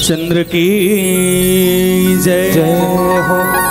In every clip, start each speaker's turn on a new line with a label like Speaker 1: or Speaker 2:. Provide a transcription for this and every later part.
Speaker 1: चंद्र की जय जय हो।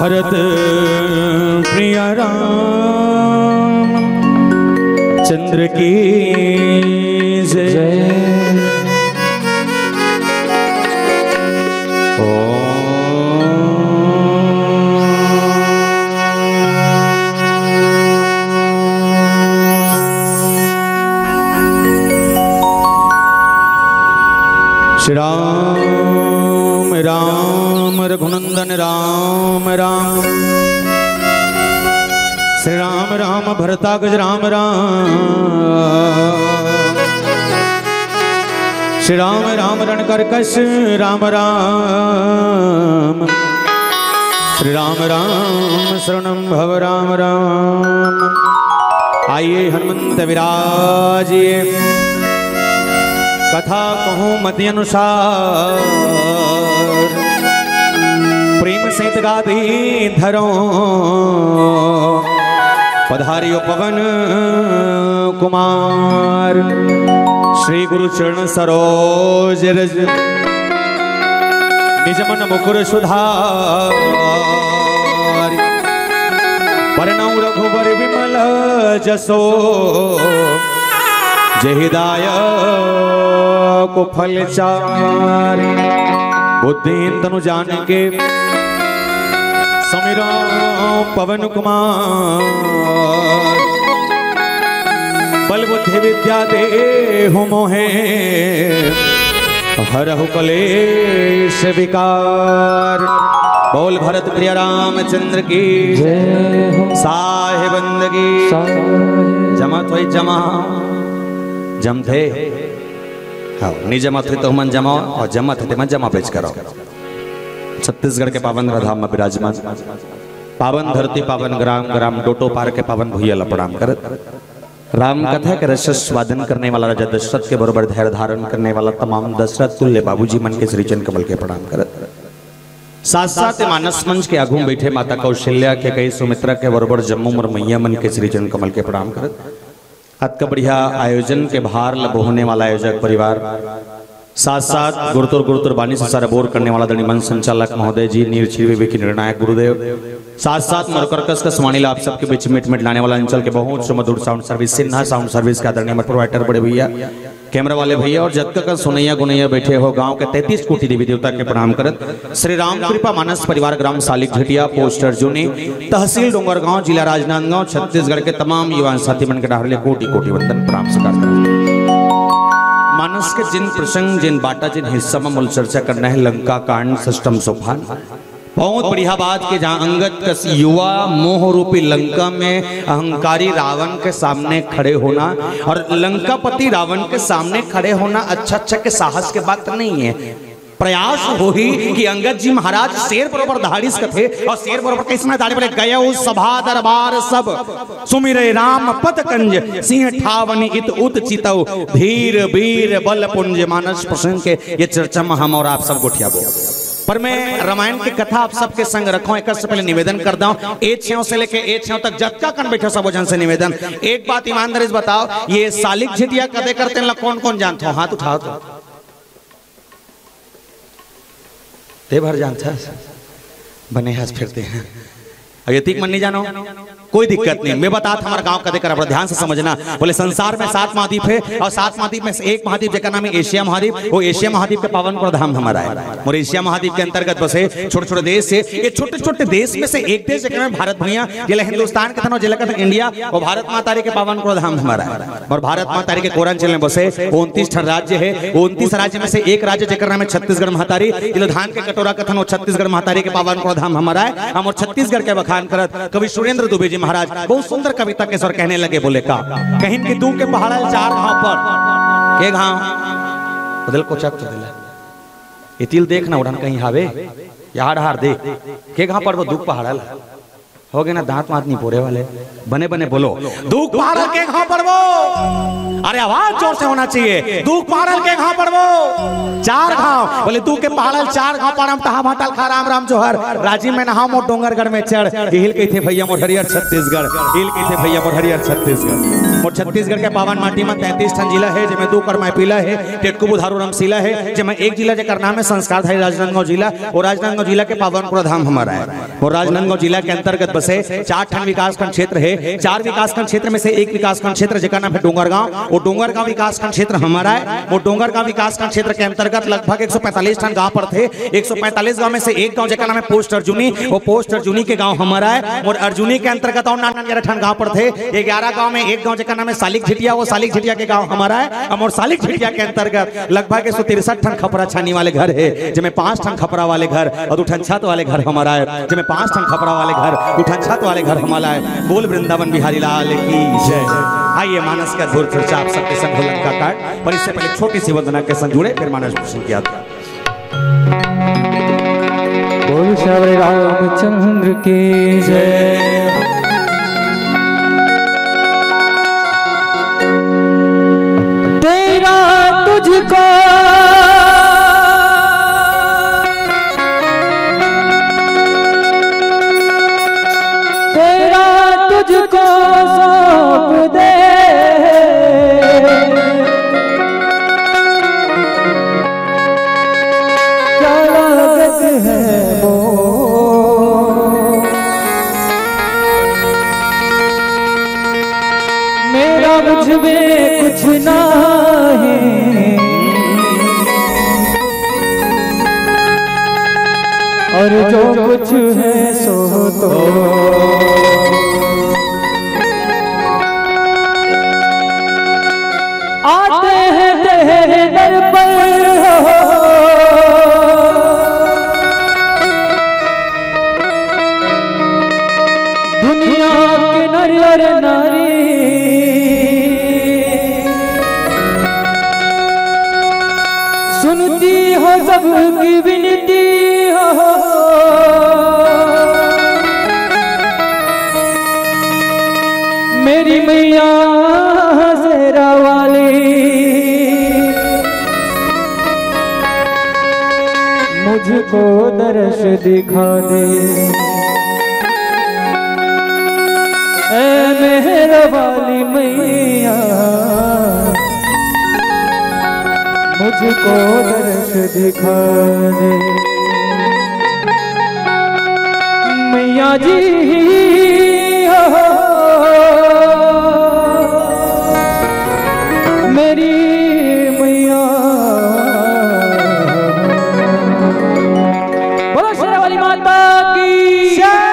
Speaker 1: भरत प्रिय राम चंद्र की जय। श्री राम राम रघुनंदन राम राम। श्री राम राम भरतागज राम राम। श्री राम राम रणकर्कश राम राम। श्री राम राम शरणं भव राम राम। आइए हनुमंत विराजिए कथा कहूँ मति अनुसार। प्रेम सहित गादी धरो पधारियो पवन कुमार। श्री गुरु चरण सरोज रज निज मन मुकुर सुधार। वरनौ रघुबर विमल जसो जहिदाय को फल चार। बुद्धिहीन तनु जान के समीरो पवन कुमार। बल बुद्धि विद्या देहु मोहे हरहु कलेश विकार। बोल भरत प्रिय रामचंद्र की जय। साहे बंदगी जमा थोई जमा जम थे हाँ नहीं जमा थे तो मन जमाओ और जमा थे मन जमा पेच करो। छत्तीसगढ़ के पावन धाम में विराजमान पावन धरती पावन ग्राम ग्राम डोटो पार के पावन भूया लपड़ाम करत। राम कथा के रस स्वादन करने वाला राजा दशरथ के बरोबर धैर्य धारण करने वाला तमाम दशरथ तुल्य बाबूजी मन के श्री चरण कमल के प्रणाम करत। साथ साथ मानस मंच के आगू बैठे माता कौशल्या के कई सुमित्रा के बरोबर जम्मू मर मैया मन के श्री चरण कमल के प्रणाम करत। आज का बढ़िया आयोजन के भार लब होने वाला आयोजक परिवार साथ साथ गुरुतुर बानी से सारा बोर करने वाला दंडी मंच संचालक महोदय जी नीरछिवे के निर्णायक गुरुदेव साथ साथ मरकरकस का समानी आप सबके बीच मिट लाने वाला अंचल के बहुत सुमधुर sound service Sinha sound service का आदरणीय प्रोवाइडर बड़े भैया कैमरा वाले भैया और जत का सुनैया गुनैया बैठे हो गांव के 33 कोटि देवी देवता के प्रणाम करत। श्री राम कृपा मानस परिवार ग्राम सालिक झटिया पोस्टर जूनी तहसील डोंगरगांव जिला राजनांदगांव छत्तीसगढ़ के तमाम युवा साथी मन के डाहले कोटि कोटि वंदन प्रणाम स्वीकार करत। मानस के जिन प्रसंग जिन बाटा जिन हिस्सा में मूल चर्चा करना है लंका कांड सष्टम सोपान बहुत बढ़िया बात के जहाँ अंगद कस युवा मोह रूपी लंका में अहंकारी रावण के सामने खड़े होना और लंकापति रावण के सामने खड़े होना अच्छा के साहस के बात नहीं है। प्रयास हो ही कि अंगद जी महाराज शेर बरोबर दहाड़ीस के थे और शेर बरोबर कैसे दाढ़ी पर गए उस सभा दरबार सब सुमिरे राम पद कंज सिंह ठावन इत उत चितौ धीर वीर बल पुंज मानस प्रसंग के ये चर्चा में हम और आप सब गोठिया बो पर मैं रामायण की कथा आप सबके संग रखूं। एक से पहले निवेदन करता हूं ए6 से लेके ए6 तक जत्का कन बैठे सब जन से निवेदन एक बात ईमानदारी से बताओ ये सालिक झिटिया कदे करते हैं कौन कौन जानते हो हाथ उठाओ तो ते भर जानता बने हाथ फिरते हैं अगर तीक मन नहीं जानो कोई दिक्कत नहीं। मैं बता हमारा गांव कदे कर ध्यान से समझना। बोले संसार में 7 महाद्वीप है और 7 महाद्वीप में से एक महाद्वीप जिसका नाम है एशिया महाद्वीप। वो एशिया महाद्वीप के पावन प्रधाम हमारा है और एशिया महाद्वीप के अंतर्गत बसे छोटे छोटे देश से ये छोटे छोटे देश में से एक देश जिसका नाम भारत भैया जिला हिंदुस्तान के था जिला का इंडिया और भारत माता के पावन प्रधाम हमारा है और भारत माता के कोरांचल में बसे 29 राज्य है। 29 राज्य में से एक राज्य जिसका नाम है छत्तीसगढ़ महातारी जिला धान के कटोरा कथन और छत्तीसगढ़ महातारी के पावन प्रधाम हमारा है। हम और छत्तीसगढ़ के बखान करत कवि सुरेंद्र दुबे जी महाराज बहुत सुंदर कविता के स्वर कहने लगे। बोले का कहीं के दूर के पहाड़ 4 घाव पर के घाव बदल को चक दिला इतिल देखना उड़न कहीं हावे यार हार देख के घाव पर वो दुख पहाड़ हो गए ना, दांत वात नहीं पूरे वाले, बने बने बोलो। दुख पारल के घाव पड़वो, अरे आवाज जोर से होना चाहिए। दुख पारल के घाव पड़वो, चार घाव बोले दुख के पारल चार घाव पारम तहा भाटल खा राम राम जोहर राजी में नहा मोट डोंगरगढ़ में चढ़ हिल के थे भैया मोर हरियर छत्तीसगढ़, हिल के थे भैया मोर हरियर छत्तीसगढ़। मोर छत्तीसगढ़ के पावन माटी में 33 ठन जिला है, जिसमें 2 कर मैपिला है, टेटकू बुधारू रमसीला है, जिसमें एक जिला जेकर नाम है संस्कार धारी राजनांदगांव जिला। और राजनांदगांव जिला के पावनपुर धाम हमारा है। और राजनांदगांव जिला के अंतर्गत बसे 4 ठन विकासखंड क्षेत्र है। 4 विकासखंड क्षेत्र में से एक विकासखंड क्षेत्र जेका नाम है डोंगरगांव। वो डोंगरगांव विकासखंड क्षेत्र हमारा है। वो डोंगरगांव विकासखंड क्षेत्र के अंतर्गत लगभग 145 ठन गांव पर थे। 145 गांव में से एक गांव जेका नाम है पोस्ट अर्जुनी, वो पोस्ट अर्जुनी के गांव हमारा है। और अर्जुनी के अंतर्गत और 11 ठन गांव पर थे। 11 गांव में एक गांव जेका नाम है सालिक झिटिया, वो सालिक झिटिया के गांव हमारा है। और सालिक झिटिया के अंतर्गत लगभग 163 ठन खपरा छानी वाले घर है, जिसमें 5 ठन खपरा वाले घर और 2 ठन छत वाले घर हमारा है, जिसमें 5 ठन खपरा वाले घर 2 ठन छत वाले घर हमारा है। बोल वृंदावन बिहारी लाल की जय। आइए मानस का धूर चर्चा आप सबके संग ढोलक का काट, पर इससे पहले छोटी सी वंदना के संग जुड़े, फिर मानस प्रश्न किया था।
Speaker 2: बोल श्री रामचंद्र की जय। तेरा तुझको तुझको सौंप दे, क्या लागत है वो, मेरा मुझ में कुछ ना है, और जो कुछ है सो तो आते हैं तेरे दर पर, दुनिया के नर और नारी, सुनती हो सबकी विनती हो, मेरी मैया शेरा वाली, मुझको दर्श दिखा दे, ऐ मेहर वाली मैया, मुझको दर्श दिखा दे। मैया जी मेरी मैया, बोलो शेरा वाली माता की जय।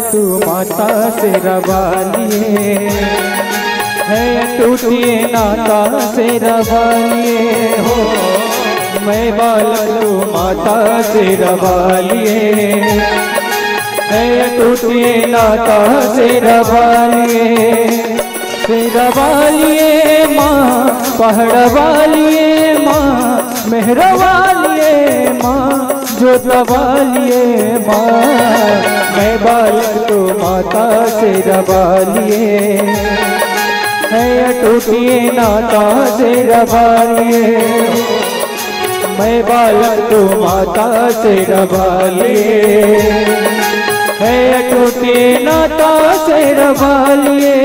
Speaker 2: तू माता से रवालिए है, टूटिए नाता से रवालिए हो, मैं बालक तू माता से रवालिए है, टूटिए नाता से रवालिए माँ, पहाड़ वालिए माँ, मेहरा वालिए माँ, जो दवालिए माँ, मैं बालक तो माता से रवालिए है, टूटिए नाता से रवालिए, मैं बालक तो माता से रवालिए है, टूटिए नाता से रवालिए।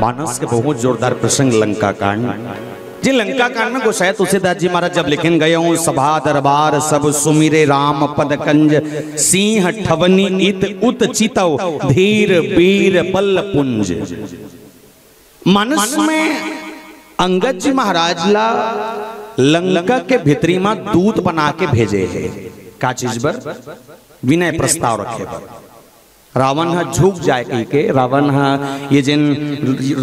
Speaker 1: मानस के बहुत जोरदार प्रसंग लंका कांड। जी लंका कांड में गोसाई तुलसीदास जी महाराज जब लिखन गए हूँ, सभा दरबार सब सुमिरे राम पद कंज, सिंह ठवनी इत उत चितव धीर वीर बल पुंज। मानस में अंगद जी महाराज ला लंका के भितरी में दूत बना के भेजे है। का चीज पर विनय प्रस्ताव रखे पर रावण हा झुक जाए के रावण हा ये जिन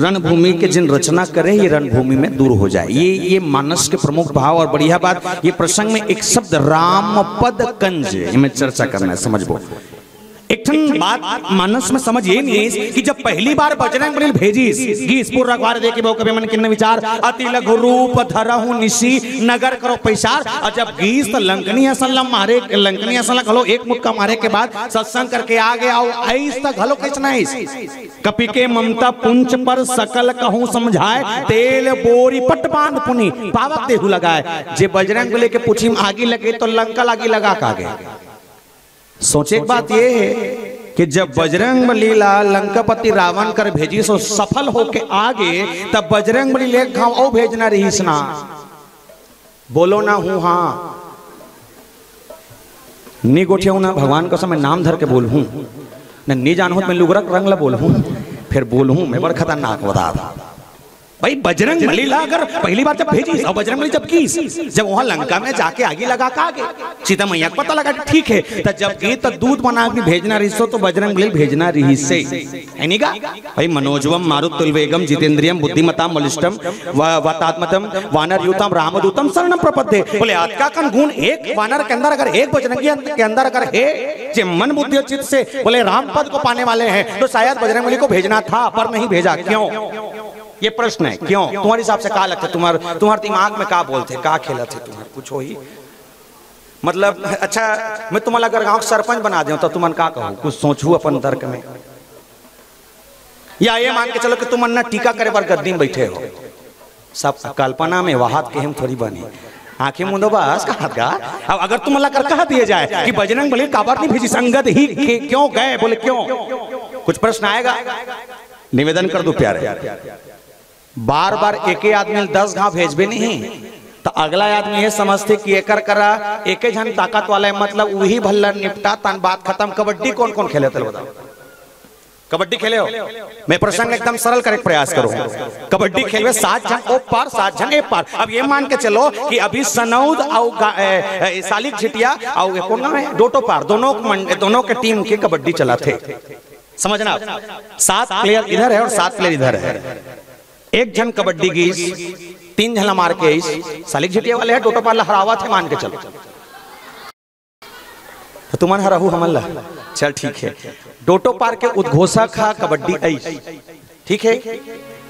Speaker 1: रणभूमि के जिन रचना करे ये रणभूमि में दूर हो जाए। ये मानस के प्रमुख भाव और बढ़िया बात। ये प्रसंग में एक शब्द रामपद कंज में चर्चा करना है, समझ। एक बात मानस में समझ ये नहीं है कि जब पहली बार बजरंग बली भेजीस गीसपुर रखवार दे के बहु कभी मन किन्न विचार अति लघु रूप धरहु निशी नगर करो पैसार। और जब गीस तो लंकनी असलम मारे लंकनी असलम हलो एक मुक्का मारे के बाद सत्संग करके आगे आओ ऐस तक हलो कैसना कपि के ममता पुंच पर सकल कहूं समझाए तेल बोरी पट बांध पुनी पावक देहु लगाए। जे बजरंग बली के पूछी में आगे लगे तो लंका लागी लगा कागे। सोचे एक बात ये है कि जब बजरंग बली ला लंकापति रावण कर भेजी सो सफल होके आगे तब बजरंग बली ले गांव ओ भेजना रहीस ना बोलो ना हूं हाँ नी गोठिया ना भगवान का समय नाम धर के बोल हूं न नी जान हो मैं लुगरक रंग ला बोल हूं फिर बोल हूं मैं बड़ खतरनाक बता भाई। बजरंग बली ला अगर पहली बार जब भेजी और बजरंग बली जब की जब वहां लंका में जाके आगे लगा का आगे सीता मैया को पता लगा ठीक है तो जब की तो दूध बना के भेजना रही सो तो बजरंग बली भेजना रही से है नहीं का भाई। मनोजवम मारुतुल्वेगम जितेंद्रियम बुद्धिमताम बलिष्ठम वतात्मतम वानर युतम रामदूतम शरणम प्रपद्ये। बोले आत्का का गुण एक वानर के अंदर अगर एक बजरंगी के अंदर अगर है जो मन बुद्धि और चित्त से बोले राम पद को पाने वाले हैं तो शायद बजरंग बली को भेजना था पर नहीं भेजा। क्यों? ये प्रश्न है क्यों? तुम्हारे हिसाब से क्या लगता है? तुम्हारे दिमाग में क्या बोलते क्या खेला थे तुम्हारे पूछो ही मतलब। अच्छा मैं तुम्हारा अगर गांव सरपंच बना दूं तो तुम क्या कहो कुछ सोचू अपन तर्क में या ये मान के चलो कि तुम अन्ना टीका करे बार गद्दी में बैठे हो सब कल्पना में वहाद के हम थोड़ी बनी आंखें मुंदो बस कहा। अब अगर तुम अल्लाह कह दिया जाए कि बजरंग बली काबर नहीं भेजी संगत ही क्यों गए बोले क्यों? कुछ प्रश्न आएगा निवेदन कर दो प्यारे बार बार एक आदमी 10 घाव भेजबे नहीं तो अगला आदमी ये समझते कि एकर करा एक जन ताकत वाला है, मतलब वही भल्ला निपटा तन बात खत्म। कबड्डी कौन कौन खेले थे बताओ? कबड्डी खेले हो? मैं प्रसंग एकदम सरल करे प्रयास करूं। कबड्डी खेलवे 7 जन ओ पार 7 जन ए पार। अब ये मान के चलो कि अभी सनौद और सालिक झिटिया और कौन है डोटो पार दोनों के टीम के कबड्डी चला थे। समझना 7 प्लेयर इधर है और 7 प्लेयर इधर है। एक जन कबड्डी गीस 3 झला मार के सालिक झिटिया वाले है डोटो पार हरावा थे मान के चलो तो तुमन हराहू हमल चल ठीक है। डोटो पार के उद्घोषक हा कबड्डी ऐस ठीक है।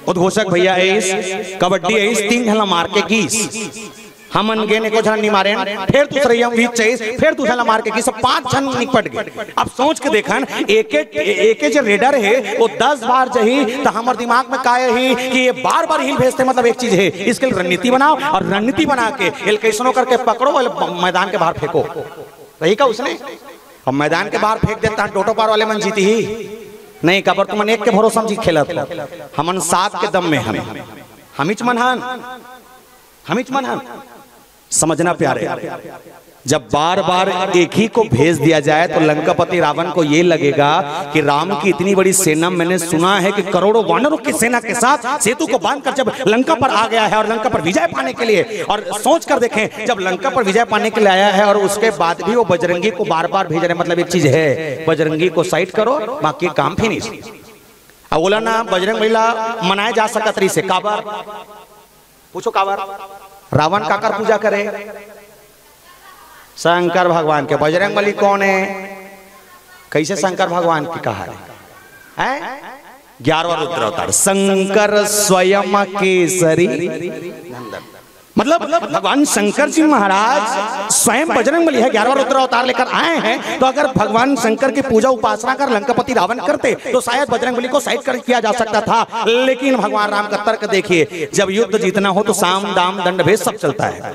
Speaker 1: उद्घोषक भैया ऐस कबड्डी ऐस 3 झला मार के गीस हमन गेने को झन नहीं मारे फिर दूसरे हम भी चाहिए फिर दूसरा मार के गीस 5 जन निपट गए। अब सोच के देखन एक जो रेडर है वो 10 बार जही तो हमारे दिमाग में का है कि ये बार बार हिल भेजते मतलब एक चीज है इसके लिए रणनीति बनाओ और रणनीति बना के एल कैसनो करके पकड़ो मैदान के बाहर फेंको। सही का उसने अब मैदान के बाहर फेंक देता डोटो पार वाले मन जीती ही नहीं कबर तुमन एक के भरोसा जीत खेला हमन 7 के दम में हमिच मनहन समझना प्यारे। जब बार बार एक ही को भेज दिया जाए तो लंकापति रावण को ये लगेगा कि राम की इतनी बड़ी सेना, मैंने सुना है कि करोड़ों वानरों की सेना के साथ सेतु को बांधकर जब लंका पर आ गया है और लंका पर विजय पाने के लिए, और सोच कर देखें जब लंका पर विजय पाने के लिए आया है और उसके बाद भी वो बजरंगी को बार बार भेज रहे, मतलब एक चीज है बजरंगी को साइड करो बाकी काम फिनिश। बोला ना बजरंग बली मनाया जा सकता तरी से काबर पूछो काबर रावण काकर पूजा करे शंकर भगवान के। बजरंग बली कौन है? कैसे शंकर भगवान की कहा है? 11वां रुद्र अवतार शंकर स्वयं केसरी नंदन, मतलब भगवान शंकर जी महाराज स्वयं बजरंग बली है 11वां रुद्र अवतार लेकर आए हैं। तो अगर भगवान शंकर की पूजा उपासना कर लंकापति रावण करते तो शायद बजरंग बली को साइड कर किया जा सकता था। लेकिन भगवान राम का तर्क देखिए, जब युद्ध जीतना हो तो साम दाम दंड भेद सब चलता है।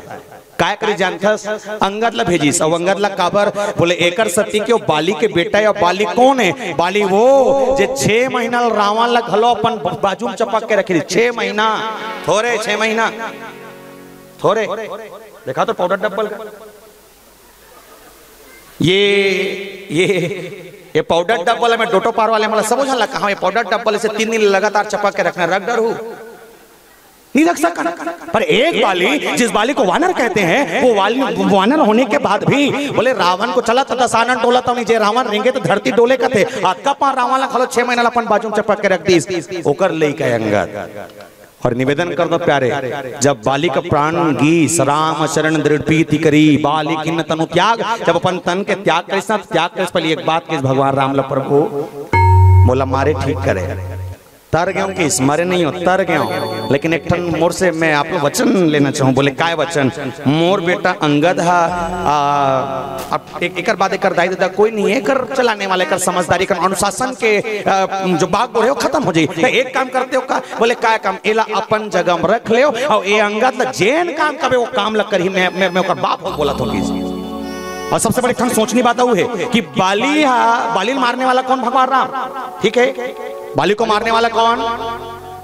Speaker 1: काय करी जानथस अंगद ला भेजीस और अंगद ला काबर बोले एकर सती के बाली के बेटा है। बाली कौन है? बाली वो जे 6 महीना रावण ला घलो अपन बाजू में चपक के रखी 6 महीना थोड़े 6 महीना थोड़े देखा तो पाउडर डब्बल ये पाउडर डब्बल में डोटो पार वाले मतलब समझ लगा कहा पाउडर डब्बल से 3 दिन लगातार चपक के रखना रख डर हूं नहीं रख सकता। पर एक बाली जिस बाली को वानर कहते हैं वो वानर होने के बाद भी बोले रावण को चला था दसानन डोला था जे रावण रेंगे तो धरती डोले का थे का पार रावण खलो 6 महीना अपन बाजू चपक के रख दी ओकर ले के अंगद। और निवेदन कर दो प्यारे, जब बाली का प्राण गीस राम शरण दृढ़ प्रीति करी बाली किन्न तनु त्याग, जब अपन तन के त्याग करिस ना त्याग करिस पहले एक बात किस भगवान राम ला प्रभु बोला मारे ठीक करे तर गयो कि मरे नहीं हो तर गयो। लेकिन एक ठन मोर से मैं आप लोग वचन लेना चाहूँ। बोले काय वचन? मोर बेटा अंगद हा अब एक बाद एक दाई दादा कोई नहीं है कर चलाने वाले कर समझदारी कर अनुशासन के जो बाग बोले वो खत्म हो जाए। तो एक काम करते हो का? बोले काय काम? एला अपन जगह में रख ले और ये अंगद ला जेन काम करे वो काम लग कर ही मैं बाप हो बोला था। और सबसे बड़ी ठन सोचनी बात वो है कि बाली मारने वाला कौन? भगवान राम। ठीक है, बाली को मारने वाला कौन?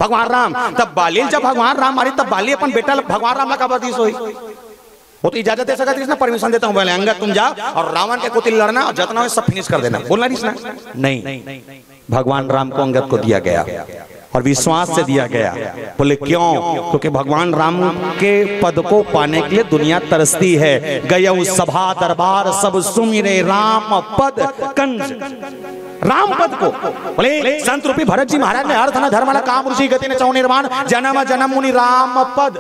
Speaker 1: भगवान राम। तब बाली जब भगवान राम मारी तब बाली अपन बेटा भगवान राम का बदीस हुई। वो तो इजाजत दे सकता है, परमिशन देता हूं बोले अंगद तुम जाओ और रावण के कुतिल लड़ना और जितना हो सब फिनिश कर देना, बोलना नहीं। भगवान राम को अंगद को दिया गया और विश्वास से दिया गया। बोले क्यों? क्योंकि भगवान राम के पद को पाने के लिए दुनिया तरसती है। गया सभा दरबार सब सुमिरे राम पद कंज, राम पद को। बोले संत रूपी भरत जी महाराज ने अर्थ न धर्म न काम ऋषि गति न चौ निर्माण जन्म जन्म मुनि राम पद।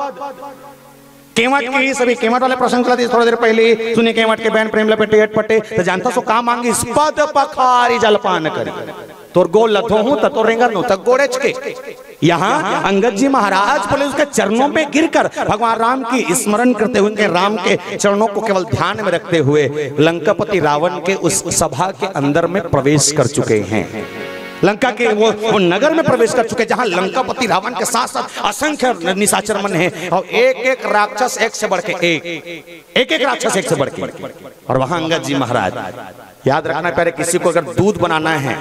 Speaker 1: केवट की सभी केवट वाले प्रसंग चला थोड़ी देर पहले सुने केवट के बहन प्रेम लपेटे एट पट्टे तो जानता सो काम मांगी पद पखारी जलपान करी तोर गो लथो हूं तो रेंगर नो तक गोड़ेच के। यहाँ अंगद जी महाराज बोले उसके चरणों पे गिरकर भगवान राम की स्मरण करते हुए उनके राम के चरणों को केवल ध्यान में रखते हुए लंकापति रावण के उस सभा के अंदर में प्रवेश कर चुके हैं। लंका के वो नगर में प्रवेश कर चुके जहां लंकापति रावण के साथ साथ असंख्य निशाचर मन है और एक राक्षस एक से बढ़ के एक राक्षस एक से बढ़ के। और वहां अंगद जी महाराज याद रखना प्यारे, किसी को अगर दूध बनाना है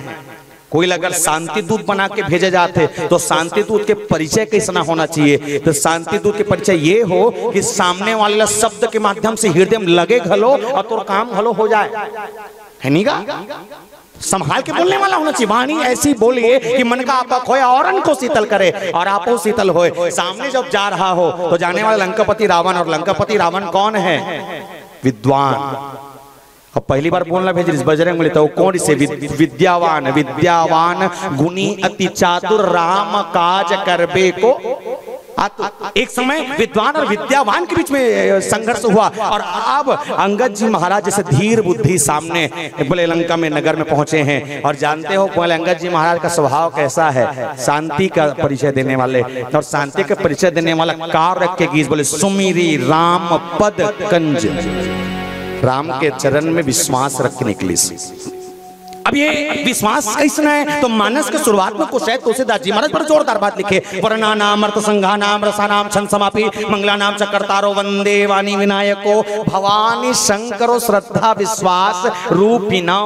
Speaker 1: कोई अगर शांति दूत बना के भेजे जाते तो शांति दूत के परिचय कैसा होना चाहिए? तो शांति दूत के परिचय ये हो कि सामने वाला शब्द के माध्यम से हृदय में लगे घलो और तो काम घलो हो जाए, है नहीं का? संभाल के बोलने वाला होना चाहिए। वाणी ऐसी बोलिए कि मन का आपा खोया और को शीतल करे और आपो शीतल होए। सामने जब जा रहा हो तो जाने वाला लंकापति रावण, और लंकापति रावण कौन है? विद्वान। और पहली बार बोलना भेज बजरंगबली तो कौन से? विद्यावान। विद्यावान गुणी अति चातुर राम काज करबे को। एक समय विद्वान और विद्यावान के बीच में संघर्ष हुआ और अब अंगद जी महाराज जैसे धीर बुद्धि सामने बोले लंका में नगर में पहुंचे हैं। और जानते हो बोले अंगद जी महाराज का स्वभाव कैसा है? शांति का परिचय देने वाले, और शांति का परिचय देने वाला कार रख के गीत बोले सुमिरी राम पद कंज। राम के चरण में विश्वास रख के निकली। अब ये विश्वास कैसा है? तो मानस के शुरुआत में कुछ है तुलसीदास जी महाराज बड़ा जोरदार बात लिखे। वर्णा नाम अर्थ संघा नाम रसा नाम छंद समापी मंगला नाम चक्रतारो वंदे वाणी विनायको भवानी शंकरो श्रद्धा विश्वास रूपिणो।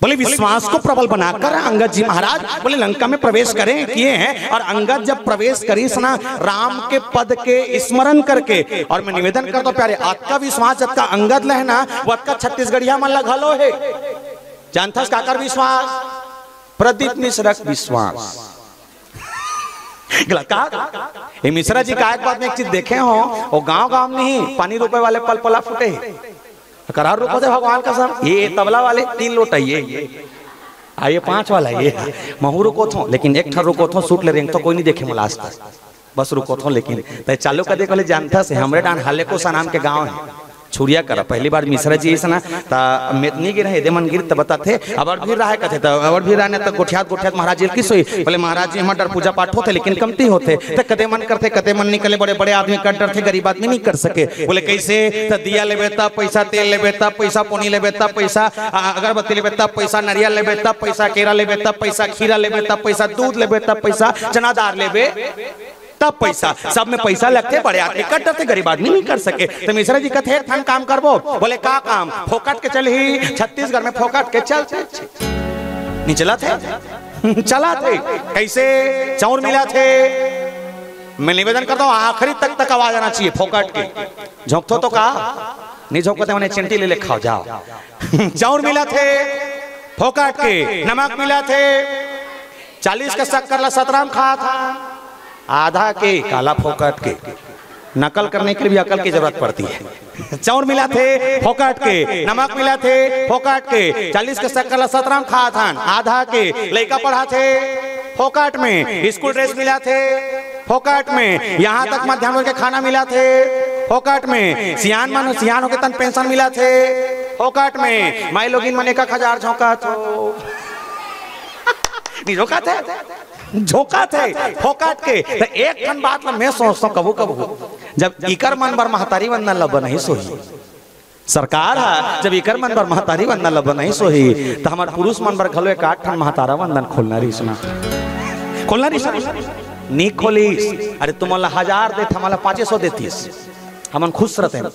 Speaker 1: बोले विश्वास को प्रबल बनाकर अंगद जी महाराज बोले लंका में प्रवेश करें किए हैं। और अंगद जब प्रवेश करी सना राम के पद के स्मरण करके, और मैं निवेदन करता हूं प्यारे आपका विश्वास जब का अंगद लहना वो का छत्तीसगढ़िया मन लगलो है। जानता काकर विश्वास? प्रदीप मिश्र विश्वास। ये मिश्रा जी का एक बात में एक चीज देखे हो, वो गांव गांव नहीं पानी रुपए वाले पल पला फुटे करार रूप से भगवान का सम। ये तबला वाले 3 लोटा ये आइए 5 वाला ये महू रुको थो, लेकिन एक ठर रुको थो सूट ले रेंग तो कोई नहीं देखे मलाज तक बस रुको थो। लेकिन चालू का देख जानता से हमरे डान हाले को नाम के गाँव है छुरिया करा। पहली बार मिश्रा जी ऐसा ता मेतनी गिर है मन गिर तब बताते अब भी रहा कथे तो अब भी रहने तक गोठियात गोठियात महाराज जी किस हुई बोले महाराज जी हमारे डर पूजा पाठ होते लेकिन कमती होते तो कदे मन करते कदे मन निकले। बड़े बड़े आदमी कर डर थे, गरीब आदमी नहीं कर सके। बोले कैसे? तो दिया ले बेता पैसा, तेल ले बेता पैसा, पोनी ले बेता पैसा, अगरबत्ती ले बेता पैसा, नारियल ले बेता पैसा, केरा ले बेता पैसा, खीरा ले बेता पैसा, दूध ले बेता पैसा, चनादार ले बे तब पैसा। सब में पैसा लगते, बड़े आदमी कट डरते, गरीब आदमी नहीं कर सके। तो मिश्रा जी कहते एक थान काम करबो। बोले का काम? फोकट के चल ही छत्तीसगढ़ में फोकट के चलते नहीं चला थे चला थे कैसे? चाउर मिला थे। मैं निवेदन करता हूँ आखिरी तक आवाज आना चाहिए फोकट के। झोंकतो तो का नहीं झोंकते मैंने चिंटी ले ले खाओ जाओ। चाउर मिला थे फोकट के, नमक मिला थे 40 का शक्कर ला 17 खा था, आधा के काला फोकट के। नकल करने के लिए भी अकल की जरूरत पड़ती है। चाउर मिला थे फोकट के, नमक मिला थे फोकट के, 40 के शक्कर 17 खा था, आधा के लड़का पढ़ा थे फोकट में, स्कूल ड्रेस मिला थे फोकट में, यहाँ तक मध्याह्न भोजन के खाना मिला थे फोकट में, सियान होके तन पेंशन मिला थे फोकट में, माई लोगिन मन 1000 झोंका तो नहीं झोंका थे झोंका थे फोकट के। तो एक ठन बात मैं सोचता हूँ कबू जब इकर मन बर महतारी वंदन लब नहीं सोही सरकार है, जब इकर मन बर महतारी वंदन लब नहीं सोही तो हमारे पुरुष मन बर घलो 1 ठन महतारा वंदन खोलना रही सुना नहीं खोलीस। अरे तुम 1000 देते हमारा 500 देतीस हम खुश रहते हैं।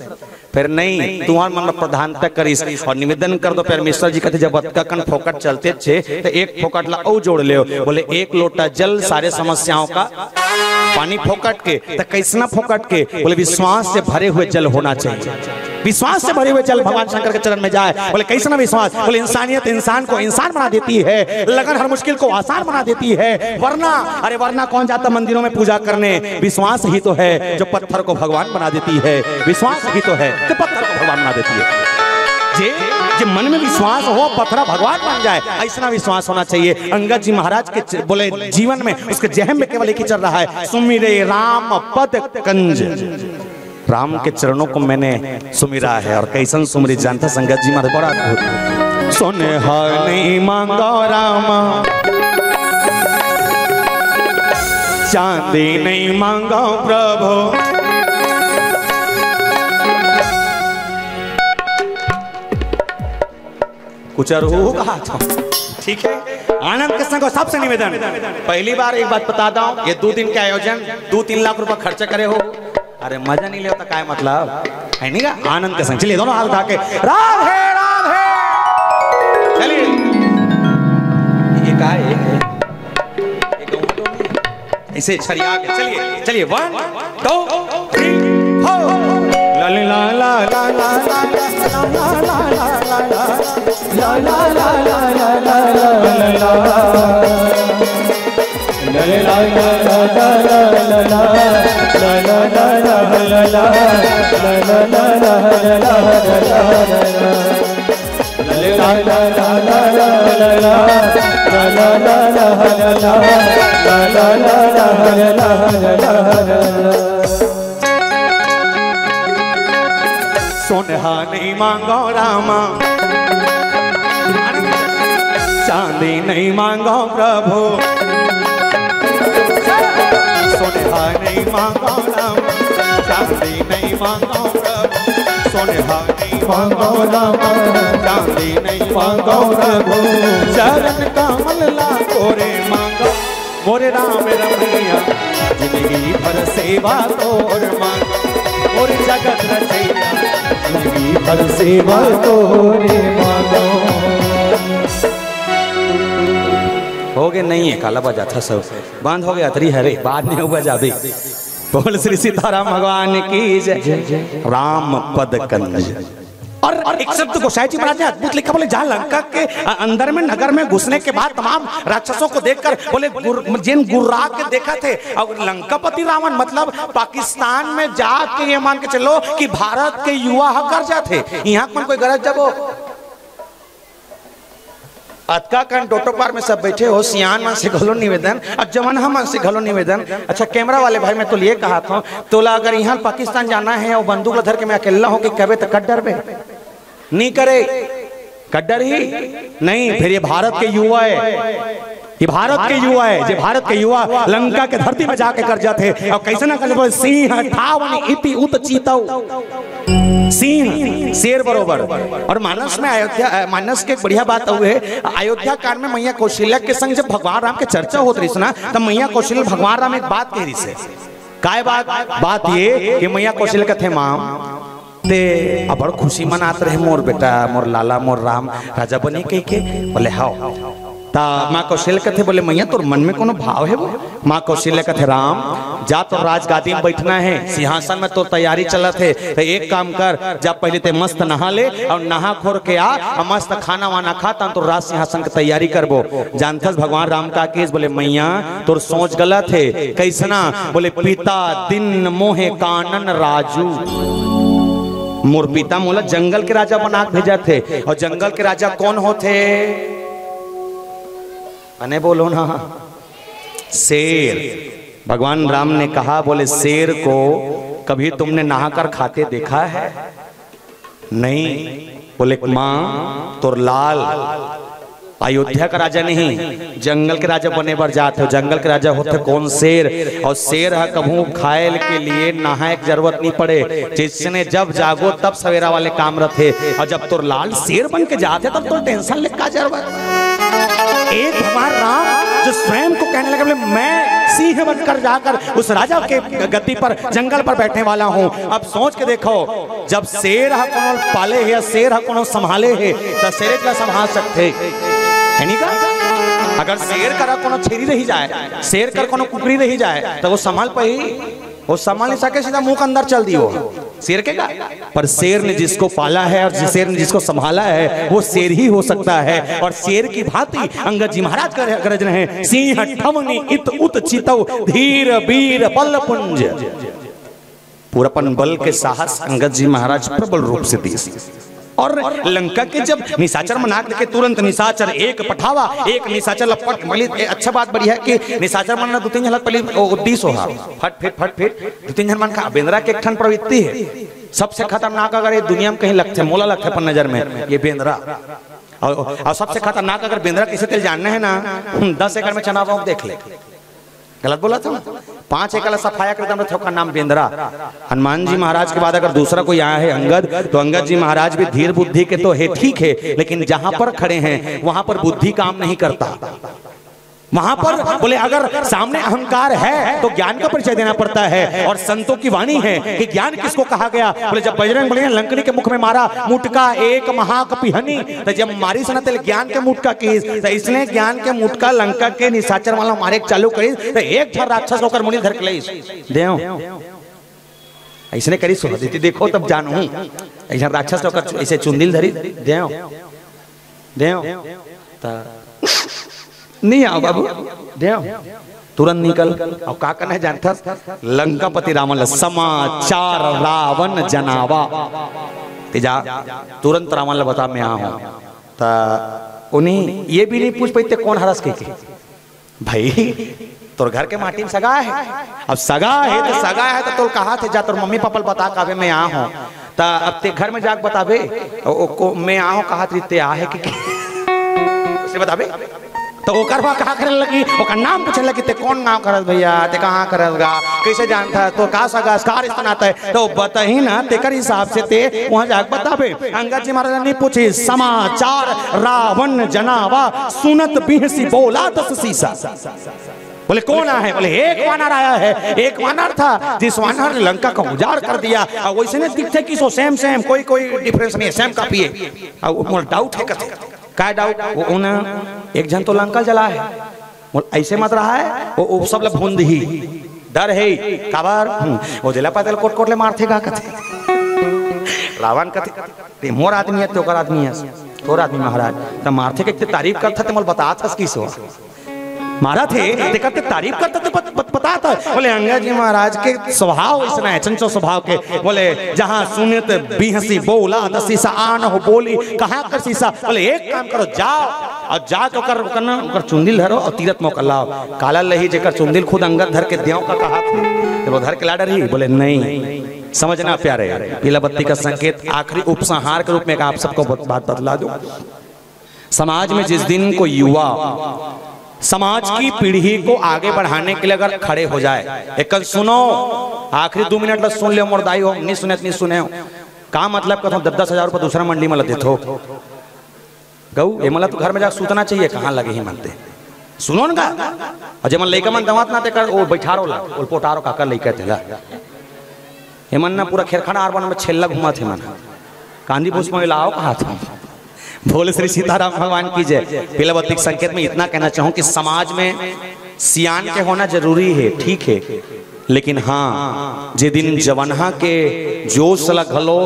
Speaker 1: फिर नहीं तुम्हार मन प्रधानता करीस। और निवेदन कर दो फिर मिश्रा जी कहते जब कन फोकट चलते थे तो एक फोकट ला और जोड़ ले। बोले 1 लोटा जल सारे समस्याओं का पानी फोकट के। तो कैसना फोकट के? बोले विश्वास से भरे हुए जल होना चाहिए। विश्वास से भरे हुए जल भगवान शंकर के चरण में जाए। बोले कैसना विश्वास? बोले इंसानियत इंसान को इंसान बना देती है, लगन हर मुश्किल को आसान बना देती है। वरना अरे वरना कौन जाता मंदिरों में पूजा करने? विश्वास ही तो है जो पत्थर को भगवान बना देती है। विश्वास ही तो है जो पत्थर को भगवान बना देती है। जे मन में विश्वास हो पत्थर भगवान बन जाए, ऐसा विश्वास होना चाहिए। अंगद जी महाराज के बोले जीवन में उसके जहम में केवल एक ही चल रहा है, सुमिरे राम पद कंज। राम के चरणों को मैंने सुमिरा है। और कैसन सुमरी जानता संगत जी महाराज बड़ा अद्भुत। सोने नहीं मांगो रामा, चांदी नहीं मांगो प्रभु, कुछ अरहू कहा था। ठीक है, आनंद के संग सबसे निवेदन, पहली बार एक बात बता दूं, ये 2 दिन के आयोजन 2-3 लाख रुपए खर्चा करे हो। अरे मजा नहीं ले होता काय मतलब है नहीं का? आनंद के संग चलिए दोनों हाथ उठा के राधे राधे चलिए। इसे छरिया के चलिए चलिए 1 2 3 4 ला ला ला ला ला ला सोनहा नहीं मांगो रामा, चांदी नहीं मांगो प्रभु, सोनहा नहीं मांगो रामा, चांदी नहीं मांगो प्रभु, सोनहा नहीं मांगो रामा, चांदी नहीं मांगो प्रभु, चरण कमल ला तोरे मांगो मोरे राम रमैया, जिंदगी भर सेवा तोर मांगो और जगत रचैया, जिंदगी भर सेवा तोरे मांगो। हो गए नहीं है काला बजा था सब बांध हो गया तरी हरे बाद में होगा जाबे। बोल श्री सीताराम भगवान की जय। राम पद कंज। और एक शब्द गोसाई जी महाराज ने अद्भुत लिखा, बोले जहाँ लंका के अंदर में नगर में घुसने के बाद तमाम राक्षसों को देखकर बोले जिन गुर्रा के देखा थे, और लंकापति रावण मतलब पाकिस्तान में जाके ये मान के चलो कि भारत के युवा कर जाते यहाँ कौन कोई गरज जब अतका कन टोटो पार में सब बैठे हो, सियान मन से घलो निवेदन और जवान मन से घलो निवेदन। अच्छा कैमरा वाले भाई मैं तो ये कहा था तोला अगर यहाँ पाकिस्तान जाना है और बंदूक धर के मैं अकेला हो कि कहे तो कड्डर में नहीं करे, कड्डर ही नहीं, फिर ये भारत के युवा है, ये भारत के युवा है, जो भारत के युवा लंका के धरती में जाके कर जाते और कैसे ना कर सिंह ठावन इति उत चीतौ, सिंह शेर बरोबर। और मानस में अयोध्या मानस के एक बढ़िया बात हुई है, अयोध्या कांड में मैया कौशल्या के संग जब भगवान राम के चर्चा होत रही ना तब मैया कौशल्या भगवान राम एक बात कह रही से, काय बात ये कि मैया कौशल्या कहते माम ते बड़ खुशी मनात रहे मोर बेटा मोर लाला मोर राम राजा बने कह के, बोले हाँ ता माँ कौशल्या कहते बोले मैया तोर मन में कोनो भाव है वो? माँ कौशल्या कहते राम जा तो राजगादी में बैठना है, सिंहासन में तो तैयारी चलत है, तो एक काम कर जा पहले ते मस्त नहा ले और नहा खोर के आ और मस्त खाना वाना खा तो राज सिंहासन की तैयारी करबो। जानथस भगवान राम का केस, बोले मैया तोर सोच गलत है, कैसना? बोले पिता दिन मोहे कानन राजू, मोर पिता मोला जंगल के राजा बना भेजा थे, और जंगल के राजा कौन होते? अने बोलो ना, शेर। भगवान राम ने कहा बोले शेर को कभी तुमने नहाकर खाते देखा है? नहीं। बोले मां तोर लाल अयोध्या का राजा नहीं जंगल के राजा बने बर जाते हो, जंगल के राजा होते कौन? शेर। और शेर है कभू खाए के लिए नहाए की जरूरत नहीं पड़े, जिसने जब जागो तब सवेरा वाले काम रखे, और जब तोर लाल शेर बन के जाते तब तो टेंशन ले का जरूरत। एक भगवान राम जो स्वयं को कहने लगे मैं सिंह बनकर जाकर उस राजा के गद्दी पर जंगल पर बैठने वाला हूँ। अब सोच के देखो जब शेर है कौन पाले है, शेर है कौन संभाले है, तो शेर क्या संभाल सकते है नहीं का? अगर शेर कर कोनो छेरी रही जाए, शेर कर कोनो कुकरी रही जाए तो वो संभाल पाई? वो संभाल नहीं सके, सीधा मुंह के अंदर चल दियो शेर के का। पर शेर ने जिसको पाला है और शेर ने जिसको संभाला है वो शेर ही हो सकता है। और शेर की भांति अंगद जी महाराज का गरज रहे, सिंह ठवनी इत उत चितौ धीर वीर बल पुंज। पूरापन बल के साहस अंगद जी महाराज प्रबल रूप से दी। और लंका के जब निशाचर मना के तुरंत निशाचर एक पठावा एक निशाचर लपट मली। अच्छा बात बढ़िया है कि निशाचर मन दो तीन झलक पहले उद्देश्य हो फट दो तीन जन मन का बेंद्रा के एक ठन प्रवृत्ति है। सबसे खतरनाक अगर ये दुनिया में कहीं लगते मोला लगता है पर नजर में ये बेंद्रा। और सबसे खतरनाक अगर बेंद्रा किसी तेल जानना है ना 10 एकड़ में चना बोक देख ले। गलत बोला था? 5 एकड़ सफाया करता था का नाम बेंद्रा। हनुमान जी महाराज के बाद अगर दूसरा कोई आया है अंगद, तो अंगद जी महाराज भी धीर बुद्धि के तो है, ठीक है, लेकिन जहां पर खड़े हैं वहां पर बुद्धि काम नहीं करता। वहां पर बोले अगर सामने अहंकार है तो ज्ञान का परिचय देना पड़ता है। और संतों की वाणी है कि ज्ञान किसको कहा गया। बोले जब बजरंग बली ने लंकनी के मुख में मारा मुटका एक महाकपिहनी, तो जब मारी सुना तेल ज्ञान के मुटका की, तो इसने ज्ञान के मुटका लंका के निशाचर वाला मारे चालू करी, तो एक छर राक्षस होकर मुनि धर के देव ऐसने करी सुना देती, देखो तब जानू ऐसा राक्षस होकर ऐसे चुंदिल धरी देव देव नहीं आओ बाबू देव तुरंत निकल। और का करना है जानता, लंकापति रावण समाचार रावण जनावा तेजा तुरंत रावण बता मैं आ हूं। तो उन्हीं ये भी नहीं पूछ पाते कौन हरस के भाई तोर घर के माटी में सगा है। अब सगा है तो तोर कहा थे जा तोर मम्मी पापा बता कावे मैं आ हूं। तो अब ते घर में जाके बतावे मैं आ हूं कहा ते आ है कि उसे बतावे। तो ओकर बा कहा करे लगी, ओकर नाम पूछने लगी ते कौन नाम करत भैया, ते कहाँ करतगा, कैसे जानता है, तो का सगा कार इस्तेनाता है, तो बताही ना तेकर हिसाब से ते वहां जाके बतावे। अंगद जी महाराज ने पूछी समाचार रावण जनावा सुनत बिहसी बोला 10 सीसा। बोले कौन आया है? बोले एक वानर आया है। एक वानर था जिस वानर ने लंका का उजाड़ कर दिया। और वैसे ने दिखते कि सो सेम कोई डिफरेंस नहीं है, सेम कॉपी है। और डाउट है क्या डाउट, वो एक जन तो लंका जला है ऐसे मत रहा है वो सब लोग भूंद ही डर है काबर वो जला पाते कोट कोट ले मारते का कथे रावण कथे मोर आदमी है तो कर आदमी है तोर आदमी महाराज तो मारते के तारीफ करता तो मोल बता था किसो मारा थे देखते तारीफ करता तो पता था। बोले अंगद जी महाराज के स्वभाव इतना है चंचल स्वभाव के। बोले जहां सुनत बिहसी बोला 10 सीसा आन हो बोली कहाँ कर सीसा। बोले एक काम करो जाओ और जा तो कर चुंदिल धरो और तीरथ मौका लाओ। काला लही जेकर चुंदिल खुद अंगद धर के देव का कहा थे तो वो धर के ला डरी। बोले नहीं समझना प्यारे पीला बत्ती का संकेत आखिरी उपसंहार के रूप में आप सबको बात बतला दूं। समाज में जिस दिन को युवा समाज की पीढ़ी को आगे बढ़ाने के लिए अगर खड़े हो जाए, एक सुनो आखिरी 2 मिनट लग सुन ले मोरदाई हो नहीं सुने हो का मतलब कहता हूँ 10-10 हजार रुपये दूसरा मंडी में लग देते हो गऊ ये मतलब तो घर में जाकर सूतना चाहिए कहाँ लगे ही मनते सुनो ना। और जब मन लइका मन दवात ना कर वो बैठारो ला वो पोटारो काकर लइका थे ये मन ना पूरा खेरखाना आर में छेल्ला घुमा थे मन कांदी पुष्प में लाओ कहा था। भोले श्री सीताराम भगवान की जय। पीलावती के संकेत में इतना कहना चाहूं कि समाज में सियान के होना जरूरी है ठीक है, लेकिन हाँ जे दिन जवाना के जोश लग घलो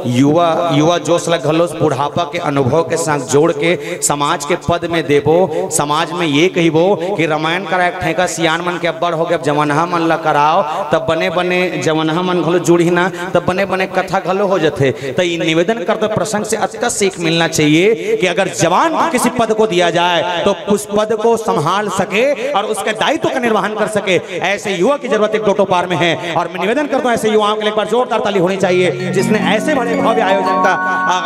Speaker 1: युवा जोश लग घलो बुढ़ापा के अनुभव के साथ जोड़ के समाज के पद में देबो। समाज में ये कहिबो कि रामायण करा एक ठेका सियान मन के अब्बड़ हो गया जवाना मन ला कराओ तब बने जवाना मन घलो जुड़ी ना तब बने कथा घलो हो जाते। तो ये निवेदन करते प्रसंग से अच्छा सीख मिलना चाहिए कि अगर जवान को किसी पद को दिया जाए तो उस पद को संभाल सके और उसके दायित्व का निर्वहन कर सके। ऐसे युवा की जरूरत एक पार में है और मैं निवेदन करता हूं ऐसे युवाओं के लिए एक बार जोरदार ताली होनी चाहिए जिसने ऐसे बड़े भव्य आयोजन का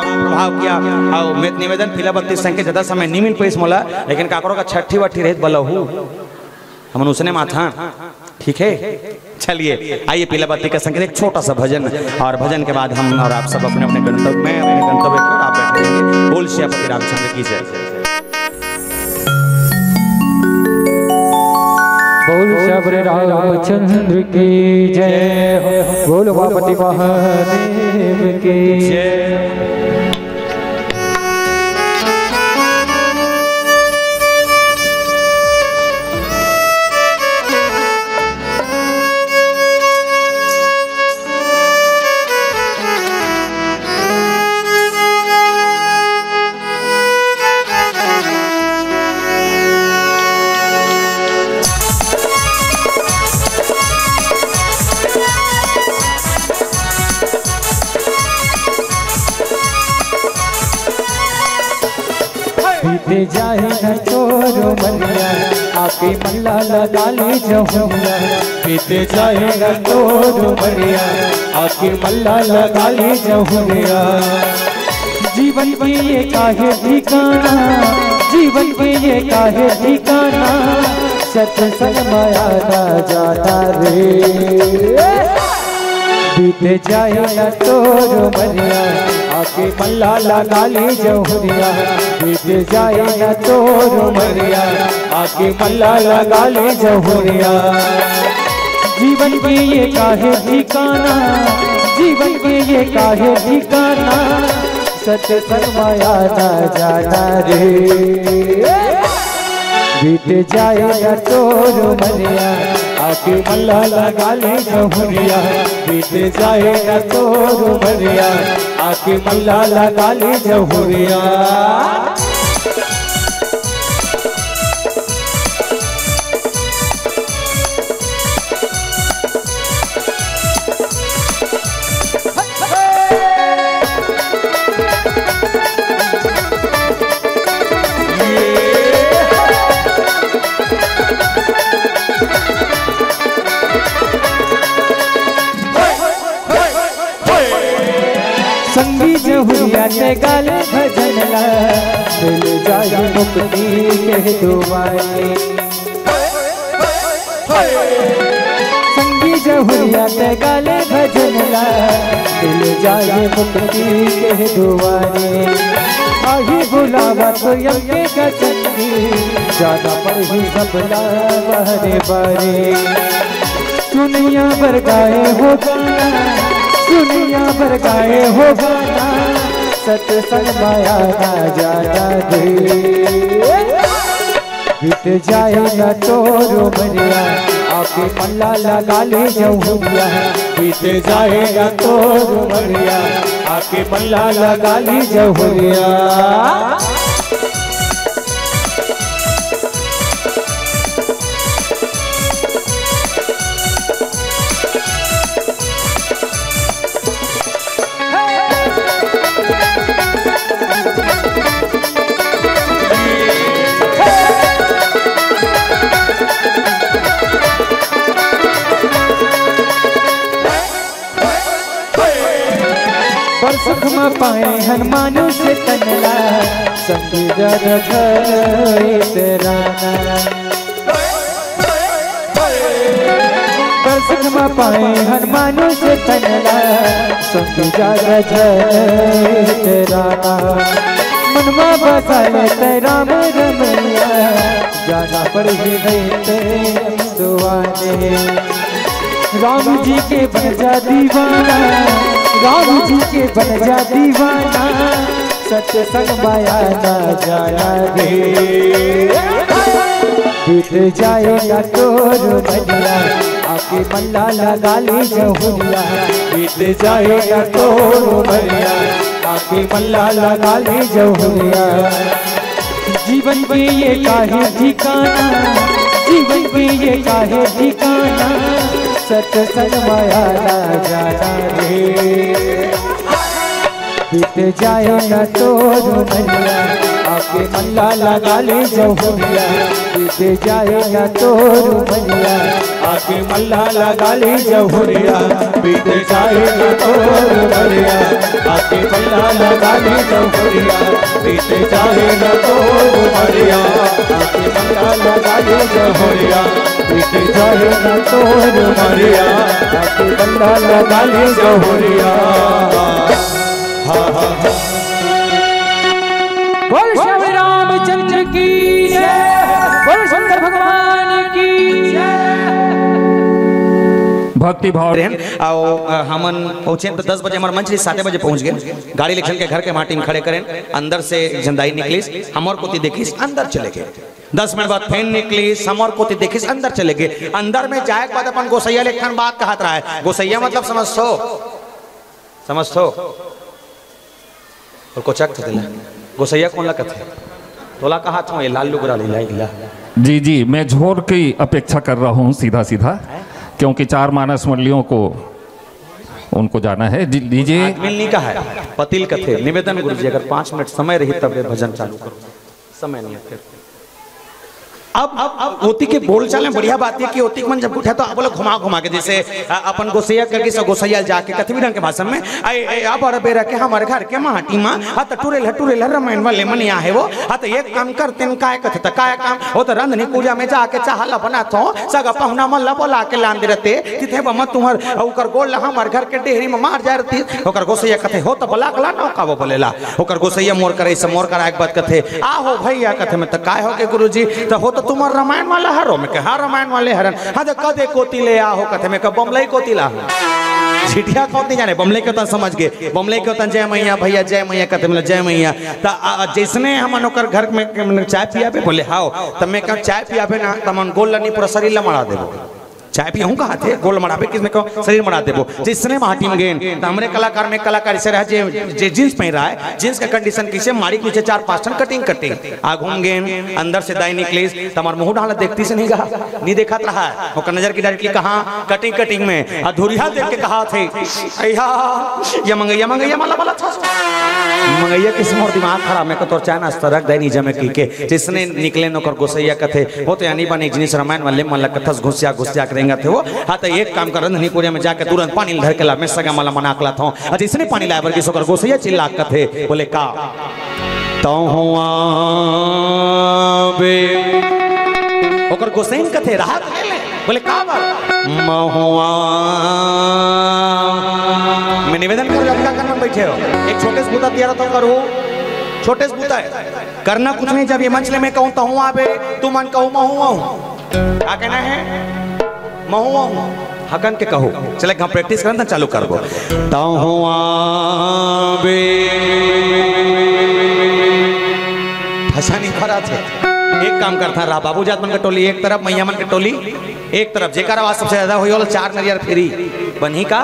Speaker 1: प्रभाव किया। और मैं निवेदन पीलावती संघ के ज्यादा समय नहीं मिल पाई मोला, लेकिन काकरों का छठी वठी रहित बलहू हम उसने माथा ठीक है। चलिए आइए पीलावती का संकेत एक छोटा सा भजन और भजन के बाद हम और आप सब अपने अपने गंतव्य में अपने गंतव्य की ओर आप बैठेंगे। बोल श्री रामचंद्र की जय।
Speaker 2: बोल श्री रामचंद्र की जय। बोल उमापति महादेव की जय। बीते जाए न चोर मनिया आपके मल्ला लगा ले जहुनिया। बीते जाए न चोर मनिया आपके मल्ला लगा ले जहुनिया। जीवन के ये काहे ठिकाना जीवन के ये काहे ठिकाना सच संग माया ना जाता रे। बीत जाए न तोर उमरिया आके मल्ला लगा ली जहुरिया। बीत जाए न तोर उमरिया आके मल्ला लगा ली जहुरिया। जीवन के ये काहे ठिकाना, जीवन के ये काहे ठिकाना, सत्य सरमाया ना जाना रे। बीत जाए न तोर उमरिया आके मल्ला लगा ले जहुरिया। बीत जाए न तोर उमरिया आके मल्ला लगा ले जहुरिया। संगी जहुरिया ते गाले भजनला दिल जाए मुक्ति के दुआरे। संगी जहुरिया ते गाले भजनला दिल जाए मुक्ति के दुआरे। आही बुलावा तो यके गजनी जाना पर ही सबला बहरे बारे। सुनिया बर गाए हो गाना, दुनिया भर गाए हो गाना, सत्संग माया ना जाना दे। बीत जाए न तोर उमरिया आके मल्ला लगा ले जहुरिया। बीत जाए न तोर उमरिया आके मल्ला लगा ले जहुरिया। सुख में पाए हनुमान से तनला संगी जग तेरा। सुख में पाए हनुमान से तनला संगी जग तेरा। मनमा बसाए तेरा में रमैया जाना पड़ ही गई तेरे दुआरे। राम जी के बन जा दीवाना, राम जी के बन जा दीवाना, सत्संग माया ना जाना रे। बीत जाए न तोर उमरिया आके मल्ला लगा ले जहुरिया। बीत जाए न तोर उमरिया आके मल्ला लगा ले जहुरिया। जीवन के ये काहे ठिकाना, जीवन के ये काहे ठिकाना, सत्संग माया ना जाना रे। बीत जाए न तोर उमरिया आके मल्ला लगा ले जहुरिया। बीत जाए न तोर उमरिया आके मल्ला लगा ले जहुरिया। बीत जाए न तोर उमरिया आके मल्ला लगा ले जहुरिया। बीत जाए न तोर उमरिया आके मल्ला लगा ले जहुरिया। बीत जाए न तोर उमरिया आके मल्ला लगा ले जहुरिया। बोल श्री रामचंद्र की जय, बोल शंकर भगवान की जय।
Speaker 3: भक्ति भाव
Speaker 1: आओ हमन पहुंचे तो 10 बजे हमारे मंच 7 बजे पहुंच गए। गाड़ी लिखन के घर के माटी में खड़े करें। अंदर से झंडाई निकली हमर कोती देखिस अंदर चले गए। 10 मिनट बाद फैन निकली समर कोती देखिस अंदर चले गए। अंदर में जाए के बाद अपन गोसैया लेखन बात कहत रहा है। गोसैया मतलब समझो और को चक दिला गोसैया कौन लगत है तोला कहा था ये लाल लुगरा लीला।
Speaker 3: जी जी मैं झोर की अपेक्षा कर रहा हूँ सीधा सीधा, क्योंकि 4 मानस मंडलियों को उनको जाना है। लीजिए
Speaker 1: नहीं का है पतिल कथे निवेदन गुरुजी अगर 5 मिनट समय रही तब भजन चालू करो। समय नहीं है फिर अब ओती के बोल चाल में बढ़िया बात है कि ओती मन जब उठा तो आप लोग घुमा घुमा के जैसे अपन गोसैया करके सब गोसैया जाके कथी रंग के भाषण में अब और बेरा के हमारे घर के माटी मां हत टुरेल रामायण वाले मनिया है वो हत एक काम करते न काय कथे त काय काम हो तो रंधनी पूजा में जाके चाहला बनाथो सगा पहुना मल्ला बोला के लान देते तिथे बम तुहर ओकर गोल हमार घर के डेहरी में मार जा रही ओकर गोसैया कथे हो तो बोला कला न का वो बोलेला ओकर गोसैया मोर करे से मोर करा एक बात कथे आ हो भैया कथे में त काय हो के गुरुजी तो हो तो तुम्हार रामायण वाला हरो में कहा रामायण वाले हरन हाँ तो कदे कोती ले आओ कथे में कब बमलई कोती ला छिटिया कौन नहीं जाने बमले के तो समझ गए बमले के तो जय मैया भैया जय मैया कथे में जय मैया तो जैसने हम ओकर घर में चाय पियाबे बोले हाओ तब मैं कब चाय पियाबे ना तमन गोल लनी पूरा शरीर ला मरा देबो चाय पियाऊँ कहा थे गोल मराबे किसमें कहो शरीर मरा देबो जिसने माटी में गेन तो हमारे कलाकार में कलाकार से रहा जे जींस पहन रहा है जींस का कंडीशन किसे मारी नीचे 4-5 टन कटिंग आ घूम गेन अंदर से दाई निकली तमार मुंह डाला देखती से नहीं कहा नहीं देखा रहा है वो नजर की डायरेक्टली कहा कटिंग में अधूरिया देख के कहा थे अया ये मंगैया माला वाला था मंगैया किस मोर दिमाग खराब में तोर चाय नाश्ता रख दे नीचे में की के जिसने निकले नौकर गोसैया कथे वो तो यानी बने जिनिस रामायण वाले मन कथस घुसिया थे वो हाँ तो एक काम कर रंधनीपुरिया में जाके तुरंत पानी धर के ला मैं सगा माला मना कला था अच्छा इसने पानी लाया बल्कि सोकर गोसैया चिल्ला कथे बोले का तो हुआ बे ओकर गोसैन कथे राहत ले बोले का बात महुआ मैं निवेदन कर लड़का करना बैठे हो एक छोटे से बूता दिया तो करो छोटे से बूता है करना कुछ नहीं जब ये मंचले में कहूँ तो हुआ बे तू मन कहूँ महुआ क्या कहना है महुआ हकन के कहो चले हम प्रैक्टिस करना चालू करबो तहुआ बे फसा नहीं खरा थे एक काम करता रहा बाबू जात मन के टोली एक तरफ मैया मन के टोली एक तरफ जेकर आवाज सबसे ज्यादा हुई वाला 4 नरियर फ्री बनी का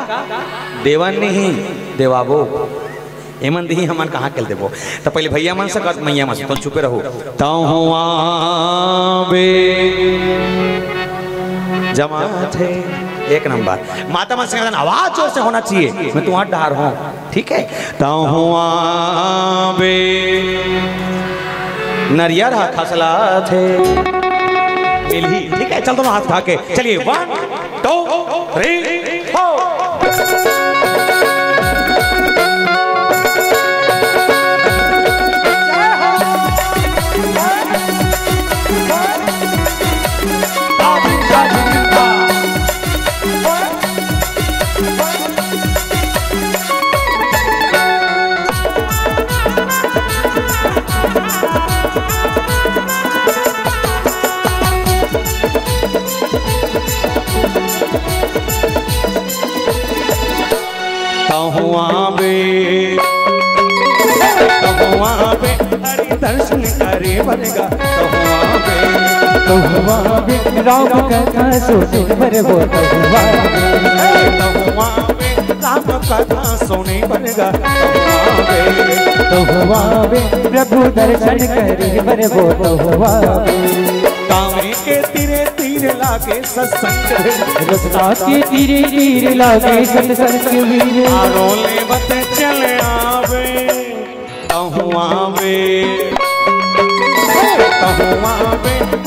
Speaker 1: देवन नहीं देवाबो एमन दी हमन कहाँ के देबो तो पहले भैया मन से कर मैया मन से तो चुपे रहो तहुआ बे जमात है एक नंबर माता मन से आवाज जोर से होना चाहिए मैं तुम्हारा डर हूं ठीक है तहुआ बे नरियर खसला थे मिली ठीक है चल दोनों हाथ उठा के चलिए 1 2 3 4 दर्शन करे बनेगा
Speaker 2: तहुआ बे राम कथा सुने पर वो
Speaker 1: राम कथा सुने बनेगा
Speaker 2: तहुआ बे प्रभु दर्शन करे पर वो तहुआ
Speaker 1: कांवरी के तीरे तीर लागे सत्संग
Speaker 2: रस्ता के तीरे तीर लागे सत्संग वीर
Speaker 1: आरोले बत चले आवे तहुआ बे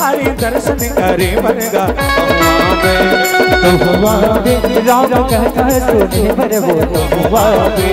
Speaker 1: हरि दर्शन करे बनेगा
Speaker 2: तहुआ बे राम कथा सुने पर वो तहुआ बे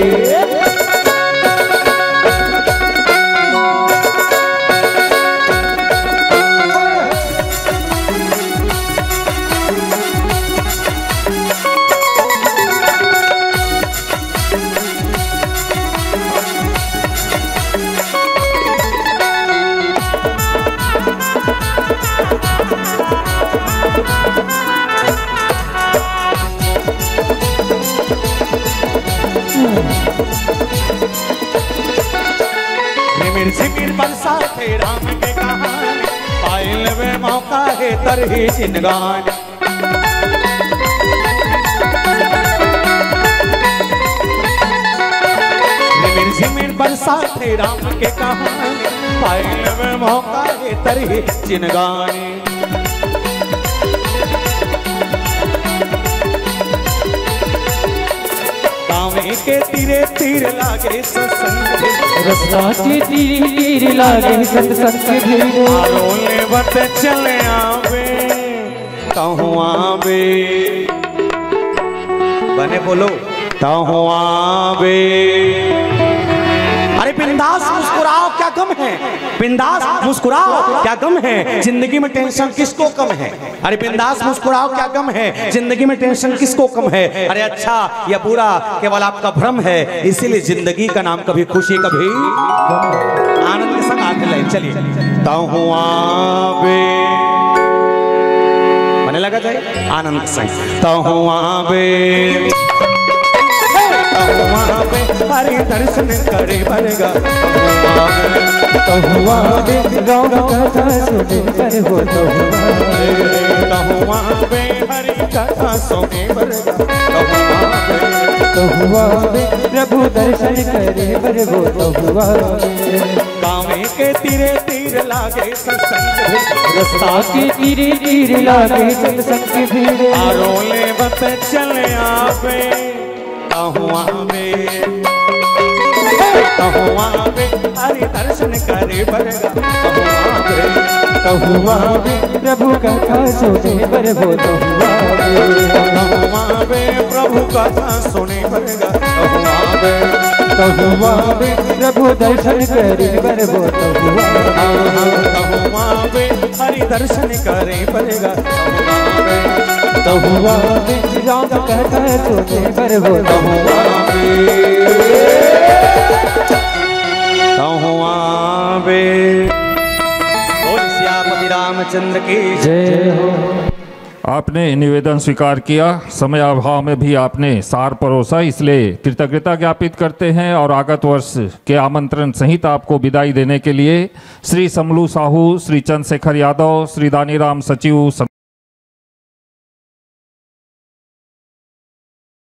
Speaker 1: राम के कहानी पायल में मौका है तरही जिनगान जिमिन बरसात है राम के कहानी पायल में मौका है तरही जिनगान पावे के तीरे तीर लागे सत्संग
Speaker 2: रस्ता के तीर तीर लागे सत्संग की भीड़
Speaker 1: आरोले बत चले आवे कहूँ आवे बने बोलो कहूँ आवे। अरे बिंदास मुस्कुराओ क्या गम है, बिंदास मुस्कुराओ क्या गम है, जिंदगी में टेंशन किसको कम है। अरे बिंदास मुस्कुराओ क्या गम है, जिंदगी में टेंशन किसको कम है। अरे अच्छा या बुरा केवल आपका भ्रम है, इसीलिए जिंदगी का नाम कभी खुशी कभी आनंद के संग आगे ले चलिए। कहूँ आवे बने लगा जाए आनंद के संग कहूँ आवे हरि दर्शन करे बरगा
Speaker 2: कहुआ बे राम कथा सुने कर हो
Speaker 1: कहूँ आवे हरि कथा सुने बरगा
Speaker 2: कहुआ बे प्रभु दर्शन करे बर हो कहुआ
Speaker 1: पावे के तीरे तीर लागे सत्संग
Speaker 2: रस्ता के तीरे तीर लागे सत्संग की भीड़
Speaker 1: आरोले बत चले आवे कहूँ आवे हरि दर्शन करे बरगा
Speaker 2: कहुआ बे प्रभु कथा सुने बर हो
Speaker 1: कहूँ आवे प्रभु कथा सुने बरगा
Speaker 2: कहुआ बे प्रभु दर्शन करे बर हो
Speaker 1: कहूँ आवे हरि दर्शन करे बरगा
Speaker 2: कहुआ बे राम कथा सुने बर हो
Speaker 1: कहूँ आवे। बोल सियापति रामचंद्र की
Speaker 2: जय हो।
Speaker 3: आपने निवेदन स्वीकार किया, समय अभाव में भी आपने सार परोसा, इसलिए कृतज्ञता ज्ञापित करते हैं और आगत वर्ष के आमंत्रण सहित आपको विदाई देने के लिए श्री समलू साहू, श्री चंद्रशेखर यादव, श्री दानीराम सचिव